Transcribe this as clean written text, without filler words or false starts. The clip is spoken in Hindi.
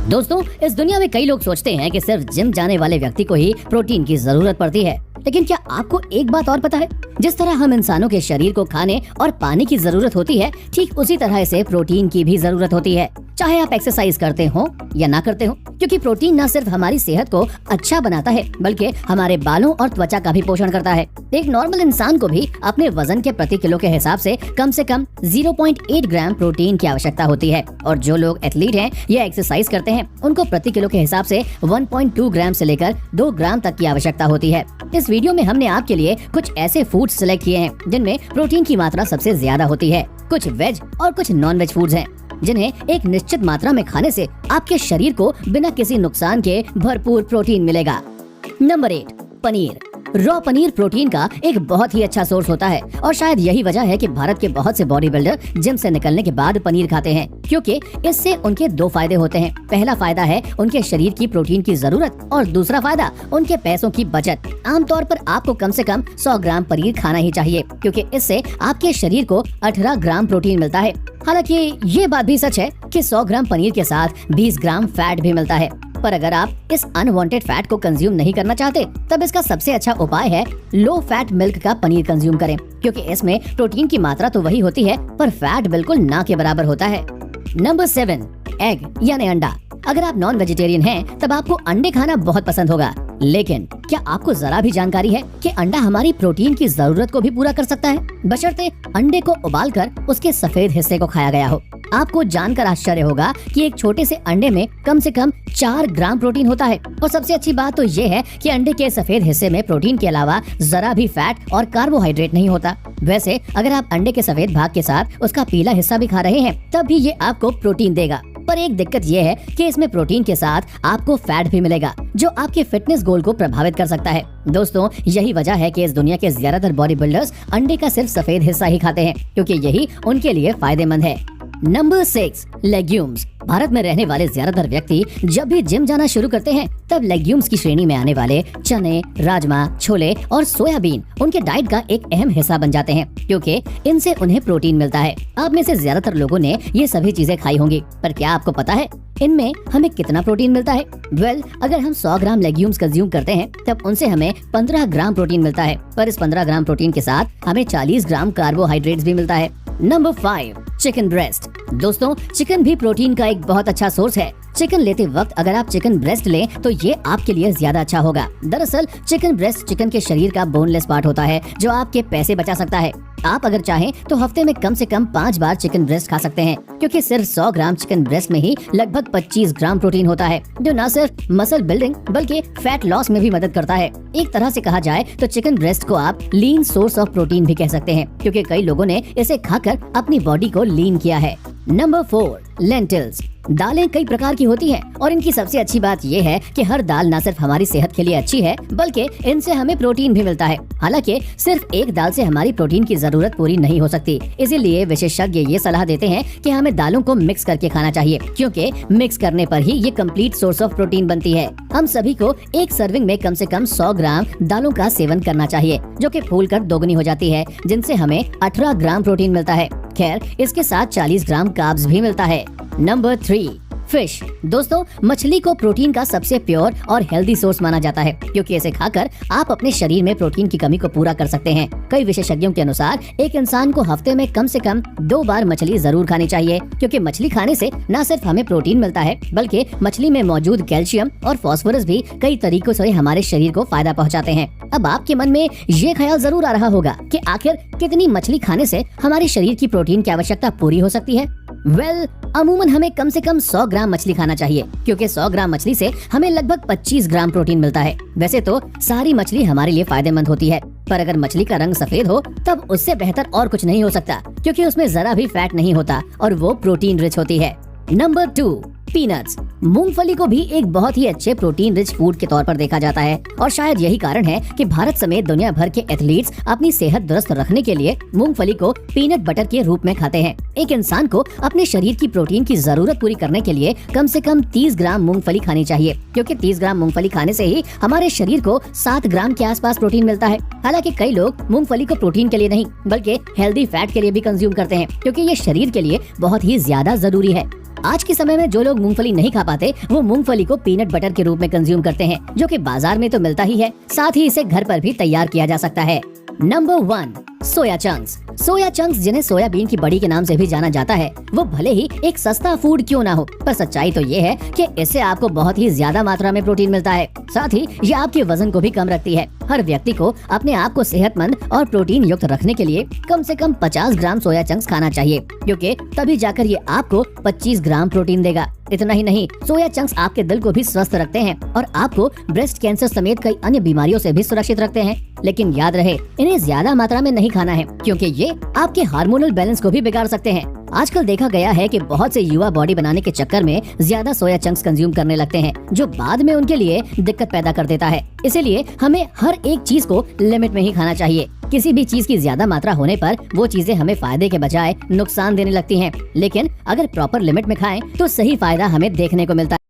दोस्तों, इस दुनिया में कई लोग सोचते हैं कि सिर्फ जिम जाने वाले व्यक्ति को ही प्रोटीन की जरूरत पड़ती है, लेकिन क्या आपको एक बात और पता है? जिस तरह हम इंसानों के शरीर को खाने और पानी की जरूरत होती है, ठीक उसी तरह इसे प्रोटीन की भी जरूरत होती है, चाहे आप एक्सरसाइज करते हो या ना करते हो, क्योंकि प्रोटीन न सिर्फ हमारी सेहत को अच्छा बनाता है बल्कि हमारे बालों और त्वचा का भी पोषण करता है। एक नॉर्मल इंसान को भी अपने वजन के प्रति किलो के हिसाब से कम 0.8 ग्राम प्रोटीन की आवश्यकता होती है, और जो लोग एथलीट हैं या एक्सरसाइज करते हैं उनको प्रति किलो के हिसाब से 1.2 ग्राम से लेकर 2 ग्राम तक की आवश्यकता होती है। इस वीडियो में हमने आपके लिए कुछ ऐसे फूड सिलेक्ट किए हैं जिनमें प्रोटीन की मात्रा सबसे ज्यादा होती है। कुछ वेज और कुछ नॉन वेज फूड्स हैं जिन्हें एक निश्चित मात्रा में खाने से आपके शरीर को बिना किसी नुकसान के भरपूर प्रोटीन मिलेगा। Number 8, paneer. Raw paneer protein का एक बहुत ही अच्छा सोर्स होता है, और शायद यही वजह है कि भारत के बहुत से बॉडी बिल्डर जिम से निकलने के बाद पनीर खाते हैं, क्योंकि इससे उनके 2 फायदे होते हैं। पहला फायदा है उनके शरीर की प्रोटीन की जरूरत, और दूसरा फायदा उनके पैसों की बचत। आमतौर पर आपको कम से कम 100 ग्राम पनीर खाना ही चाहिए, क्योंकि इससे आपके शरीर को 18 ग्राम प्रोटीन मिलता है। हालांकि ये बात भी सच है कि 100 ग्राम पनीर के साथ 20 ग्राम फैट भी मिलता है, पर अगर आप इस अनवांटेड फैट को कंज्यूम नहीं करना चाहते, तब इसका सबसे अच्छा उपाय है लो फैट मिल्क का पनीर कंज्यूम करें, क्योंकि इसमें प्रोटीन की मात्रा तो वही होती है पर फैट बिल्कुल ना के बराबर होता है। नंबर 7, एग यानी अंडा। अगर आप नॉन वेजिटेरियन हैं, तब आपको अंडे खाना बहुत पसंद होगा, लेकिन क्या आपको जरा भी जानकारी है कि अंडा हमारी प्रोटीन की जरूरत को भी पूरा कर सकता है, बशर्ते अंडे को उबालकर उसके सफेद हिस्से को खाया गया हो। आपको जानकर आश्चर्य होगा कि एक छोटे से अंडे में कम से कम 4 ग्राम प्रोटीन होता है, और सबसे अच्छी बात तो ये है कि अंडे के सफेद हिस्से में प्रोटीन के अलावा जरा भी फैट और कार्बोहाइड्रेट नहीं होता। वैसे अगर आप अंडे के सफेद भाग के साथ उसका पीला हिस्सा भी खा रहे हैं, तब भी ये आपको प्रोटीन देगा। पर एक दिक्कत ये है कि इसमें प्रोटीन के साथ आपको फैट भी मिलेगा, जो आपके फिटनेस गोल को प्रभावित कर सकता है। दोस्तों, यही वजह है कि इस दुनिया के ज्यादातर बॉडी बिल्डर्स अंडे का सिर्फ सफेद हिस्सा ही खाते हैं, क्योंकि यही उनके लिए फायदेमंद है। Number 6, legumes. भारत में रहने वाले ज्यादातर व्यक्ति जब भी जिम जाना शुरू करते हैं, तब लेग्यूम्स की श्रेणी में आने वाले चने, राजमा, छोले और सोयाबीन उनके डाइट का एक अहम हिस्सा बन जाते हैं, क्योंकि इनसे उन्हें प्रोटीन मिलता है। आप में से ज्यादातर लोगों ने ये सभी चीजें खाई होंगी, पर क्या आपको पता है इनमें हमें कितना प्रोटीन मिलता है? अगर हम 100 ग्राम लेग्यूम्स कंज्यूम करते हैं, तब उनसे हमें 15 ग्राम प्रोटीन मिलता है, पर इस 15 ग्राम प्रोटीन के साथ हमें 40 ग्राम कार्बोहाइड्रेट्स भी मिलता है। Number 5, chicken breast. दोस्तों, चिकन भी प्रोटीन का एक बहुत अच्छा सोर्स है। चिकन लेते वक्त अगर आप चिकन ब्रेस्ट लें तो ये आपके लिए ज्यादा अच्छा होगा। दरअसल चिकन ब्रेस्ट चिकन के शरीर का बोनलेस पार्ट होता है, जो आपके पैसे बचा सकता है। आप अगर चाहें तो हफ्ते में कम से कम 5 बार चिकन ब्रेस्ट खा सकते हैं, क्योंकि सिर्फ 100 ग्राम चिकन ब्रेस्ट में ही लगभग 25 ग्राम प्रोटीन होता है, जो न सिर्फ मसल बिल्डिंग बल्कि फैट लॉस में भी मदद करता है। एक तरह से कहा जाए तो चिकन ब्रेस्ट को आप लीन सोर्स ऑफ प्रोटीन भी कह सकते हैं, क्योंकि कई लोगों ने इसे खाकर अपनी बॉडी को लीन किया है। Number 4, lentils. दालें कई प्रकार की होती हैं, और इनकी सबसे अच्छी बात यह है कि हर दाल न सिर्फ हमारी सेहत के लिए अच्छी है, बल्कि इनसे हमें प्रोटीन भी मिलता है। हालांकि सिर्फ एक दाल से हमारी प्रोटीन की जरूरत पूरी नहीं हो सकती, इसीलिए विशेषज्ञ ये सलाह देते हैं कि हमें दालों को मिक्स करके खाना चाहिए, क्योंकि मिक्स करने पर ही ये कंप्लीट सोर्स ऑफ प्रोटीन बनती है। हम सभी को एक सर्विंग में कम से कम 100 ग्राम दालों का सेवन करना चाहिए, जो कि फूलकर दोगुनी हो जाती है, जिनसे हमें 18 ग्राम प्रोटीन मिलता है। खैर, इसके साथ 40 ग्राम कार्ब्स भी मिलता है। Number 3, fish. दोस्तों, मछली को प्रोटीन का सबसे प्योर और हेल्दी सोर्स माना जाता है, क्योंकि इसे खाकर आप अपने शरीर में प्रोटीन की कमी को पूरा कर सकते हैं। कई विशेषज्ञों के अनुसार एक इंसान को हफ्ते में कम से कम 2 बार मछली जरूर खानी चाहिए, क्योंकि मछली खाने से न सिर्फ हमें प्रोटीन मिलता है, बल्कि मछली में मौजूद कैल्शियम और फास्फोरस भी कई तरीकों से हमारे शरीर को फायदा पहुँचाते हैं। अब आपके मन में ये ख्याल जरूर आ रहा होगा कि आखिर कितनी मछली खाने से हमारे शरीर की प्रोटीन की आवश्यकता पूरी हो सकती है? अमूमन हमें कम से कम 100 ग्राम मछली खाना चाहिए, क्योंकि 100 ग्राम मछली से हमें लगभग 25 ग्राम प्रोटीन मिलता है। वैसे तो सारी मछली हमारे लिए फायदेमंद होती है, पर अगर मछली का रंग सफेद हो तब उससे बेहतर और कुछ नहीं हो सकता, क्योंकि उसमें जरा भी फैट नहीं होता और वो प्रोटीन रिच होती है। Number 2, peanuts. मूंगफली को भी एक बहुत ही अच्छे प्रोटीन रिच फूड के तौर पर देखा जाता है, और शायद यही कारण है कि भारत समेत दुनिया भर के एथलीट्स अपनी सेहत दुरुस्त रखने के लिए मूंगफली को पीनट बटर के रूप में खाते हैं। एक इंसान को अपने शरीर की प्रोटीन की जरूरत पूरी करने के लिए कम से कम 30 ग्राम मूंगफली खानी चाहिए, क्योंकि 30 ग्राम मूंगफली खाने से ही हमारे शरीर को 7 ग्राम के आसपास प्रोटीन मिलता है। हालांकि कई लोग मूंगफली को प्रोटीन के लिए नहीं बल्कि हेल्दी फैट के लिए भी कंज्यूम करते हैं, क्योंकि ये शरीर के लिए बहुत ही ज्यादा जरूरी है। आज के समय में जो लोग मूंगफली नहीं खा पाते वो मूंगफली को पीनट बटर के रूप में कंज्यूम करते हैं, जो कि बाजार में तो मिलता ही है, साथ ही इसे घर पर भी तैयार किया जा सकता है। Number 1, soya chunks. Soya chunks, जिन्हें सोयाबीन की बड़ी के नाम से भी जाना जाता है, वो भले ही एक सस्ता फूड क्यों ना हो, पर सच्चाई तो ये है कि इससे आपको बहुत ही ज्यादा मात्रा में प्रोटीन मिलता है। साथ ही ये आपके वजन को भी कम रखती है। हर व्यक्ति को अपने आप को सेहतमंद और प्रोटीन युक्त रखने के लिए कम से कम 50 ग्राम सोया चंक्स खाना चाहिए, क्योंकि तभी जाकर ये आपको 25 ग्राम प्रोटीन देगा। इतना ही नहीं, सोया चंक्स आपके दिल को भी स्वस्थ रखते हैं और आपको ब्रेस्ट कैंसर समेत कई अन्य बीमारियों से भी सुरक्षित रखते हैं। लेकिन याद रहे, इन्हें ज्यादा मात्रा में नहीं खाना है, क्योंकि ये आपके हार्मोनल बैलेंस को भी बिगाड़ सकते हैं। आजकल देखा गया है कि बहुत से युवा बॉडी बनाने के चक्कर में ज्यादा सोया चंक्स कंज्यूम करने लगते हैं, जो बाद में उनके लिए दिक्कत पैदा कर देता है। इसीलिए हमें हर एक चीज को लिमिट में ही खाना चाहिए। किसी भी चीज की ज्यादा मात्रा होने पर वो चीजें हमें फायदे के बजाय नुकसान देने लगती हैं, लेकिन अगर प्रॉपर लिमिट में खाएं तो सही फायदा हमें देखने को मिलता है।